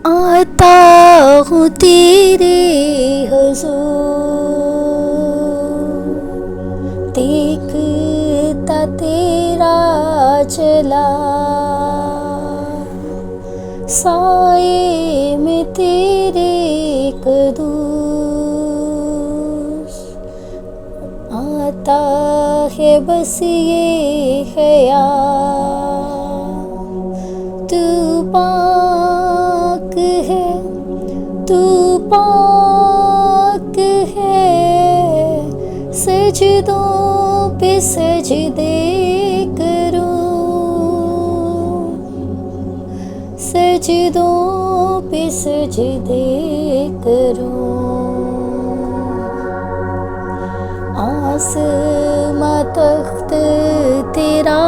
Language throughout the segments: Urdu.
آتا ہوں تیرے حضور، دیکھتا تیرا چلا، سائے میں تیرے قدوس، آتا ہے بس یہ خیال، تو پاک ہے، تو پاک ہے، سجدوں پہ سجدے کروں، سجدوں پہ سجدے کروں، آسماں تخت تیرا،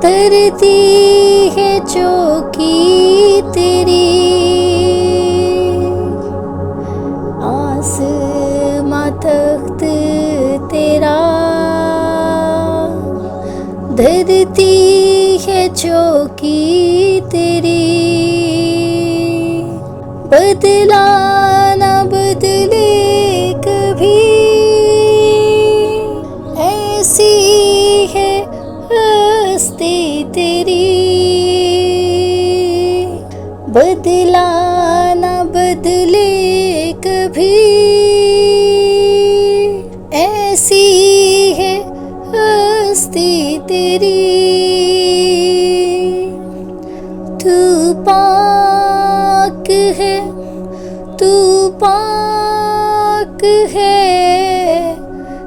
دھرتی ہے چوکی تیری، آسماں تخت تیرا، دھرتی ہے چوکی تیری، بدلا نہ بدلے کبھی، ایسی ہے ہستی تیری، بدلا نہ بدلے کبھی، ایسی ہے ہستی تیری، تو پاک ہے، تو پاک ہے،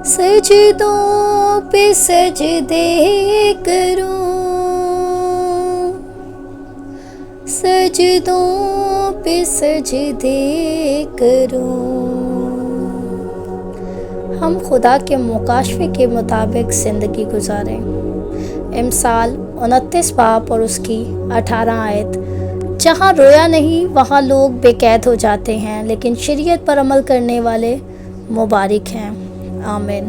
سجدوں پہ سجدے کروں، سجدوں پہ سجدے کروں۔ ہم خدا کے مکاشفے کے مطابق زندگی گزاریں۔ امثال 29 باب اور اس کی 18 آیت، جہاں رویا نہیں وہاں لوگ بے قید ہو جاتے ہیں، لیکن شریعت پر عمل کرنے والے مبارک ہیں۔ آمین۔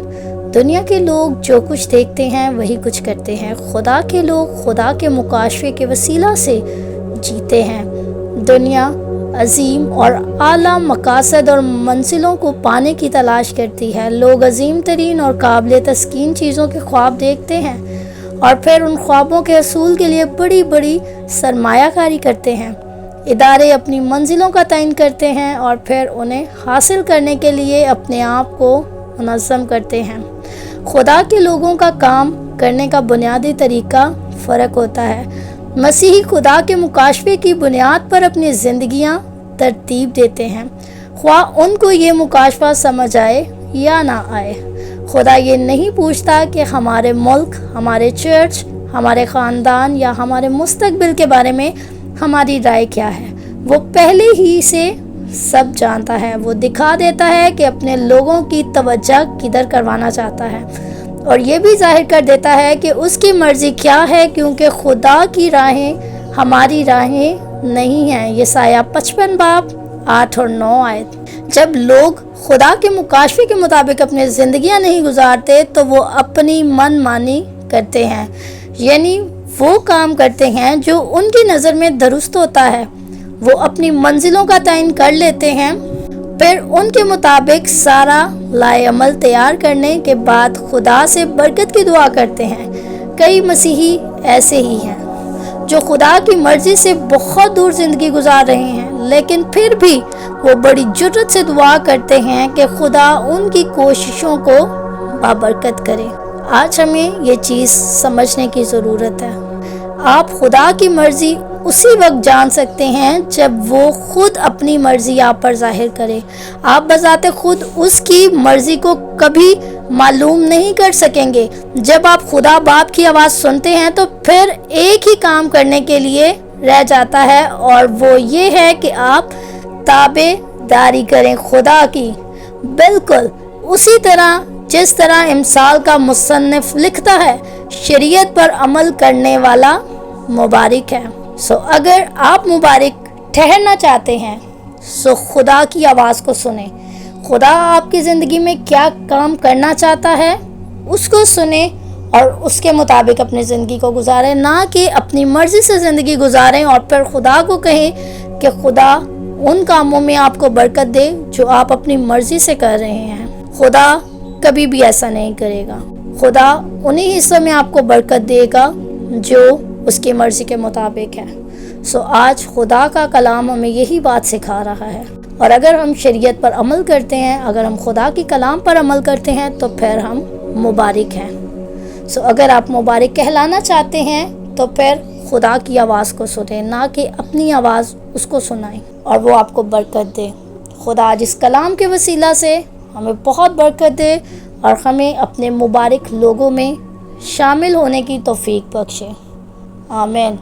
دنیا کے لوگ جو کچھ دیکھتے ہیں وہی کچھ کرتے ہیں، خدا کے لوگ خدا کے مکاشفے کے وسیلہ سے جیتے ہیں۔ دنیا عظیم اور اعلیٰ مقاصد اور منزلوں کو پانے کی تلاش کرتی ہے۔ لوگ عظیم ترین اور قابل تسکین چیزوں کے خواب دیکھتے ہیں اور پھر ان خوابوں کے حصول کے لیے بڑی بڑی سرمایہ کاری کرتے ہیں۔ ادارے اپنی منزلوں کا تعین کرتے ہیں اور پھر انہیں حاصل کرنے کے لیے اپنے آپ کو منظم کرتے ہیں۔ خدا کے لوگوں کا کام کرنے کا بنیادی طریقہ فرق ہوتا ہے۔ مسیحی خدا کے مکاشفے کی بنیاد پر اپنی زندگیاں ترتیب دیتے ہیں، خواہ ان کو یہ مکاشفہ سمجھ آئے یا نہ آئے۔ خدا یہ نہیں پوچھتا کہ ہمارے ملک، ہمارے چرچ، ہمارے خاندان یا ہمارے مستقبل کے بارے میں ہماری رائے کیا ہے۔ وہ پہلے ہی سے سب جانتا ہے۔ وہ دکھا دیتا ہے کہ اپنے لوگوں کی توجہ کدھر کروانا چاہتا ہے، اور یہ بھی ظاہر کر دیتا ہے کہ اس کی مرضی کیا ہے، کیونکہ خدا کی راہیں ہماری راہیں نہیں ہیں۔ یسایہ 55 باب 8 اور 9 آیت۔ جب لوگ خدا کے مکاشفے کے مطابق اپنی زندگیاں نہیں گزارتے تو وہ اپنی من مانی کرتے ہیں، یعنی وہ کام کرتے ہیں جو ان کی نظر میں درست ہوتا ہے۔ وہ اپنی منزلوں کا تعین کر لیتے ہیں، پھر ان کے مطابق سارا لائے عمل تیار کرنے کے بعد خدا سے برکت کی دعا کرتے ہیں۔ کئی مسیحی ایسے ہی ہیں جو خدا کی مرضی سے بہت دور زندگی گزار رہے ہیں، لیکن پھر بھی وہ بڑی جرأت سے دعا کرتے ہیں کہ خدا ان کی کوششوں کو بابرکت کرے۔ آج ہمیں یہ چیز سمجھنے کی ضرورت ہے۔ آپ خدا کی مرضی اسی وقت جان سکتے ہیں جب وہ خود اپنی مرضی آپ پر ظاہر کرے۔ آپ بذات خود اس کی مرضی کو کبھی معلوم نہیں کر سکیں گے۔ جب آپ خدا باپ کی آواز سنتے ہیں تو پھر ایک ہی کام کرنے کے لیے رہ جاتا ہے، اور وہ یہ ہے کہ آپ تابع داری کریں خدا کی، بالکل اسی طرح جس طرح امثال کا مصنف لکھتا ہے، شریعت پر عمل کرنے والا مبارک ہے۔ اگر آپ مبارک ٹھہرنا چاہتے ہیں خدا کی آواز کو سنیں۔ خدا آپ کی زندگی میں کیا کام کرنا چاہتا ہے اس کو سنیں اور اس کے مطابق اپنی زندگی کو گزاریں، نہ کہ اپنی مرضی سے زندگی گزاریں اور پھر خدا کو کہیں کہ خدا ان کاموں میں آپ کو برکت دے جو آپ اپنی مرضی سے کر رہے ہیں۔ خدا کبھی بھی ایسا نہیں کرے گا۔ خدا انہی حصوں میں آپ کو برکت دے گا جو اس کی مرضی کے مطابق ہے۔ آج خدا کا کلام ہمیں یہی بات سکھا رہا ہے، اور اگر ہم شریعت پر عمل کرتے ہیں، اگر ہم خدا کی کلام پر عمل کرتے ہیں تو پھر ہم مبارک ہیں۔ اگر آپ مبارک کہلانا چاہتے ہیں تو پھر خدا کی آواز کو سنیں، نہ کہ اپنی آواز اس کو سنائیں، اور وہ آپ کو برکت دے۔ خدا جس کلام کے وسیلہ سے ہمیں بہت برکت دے اور ہمیں اپنے مبارک لوگوں میں شامل ہونے کی توفیق بخشے۔ آمین۔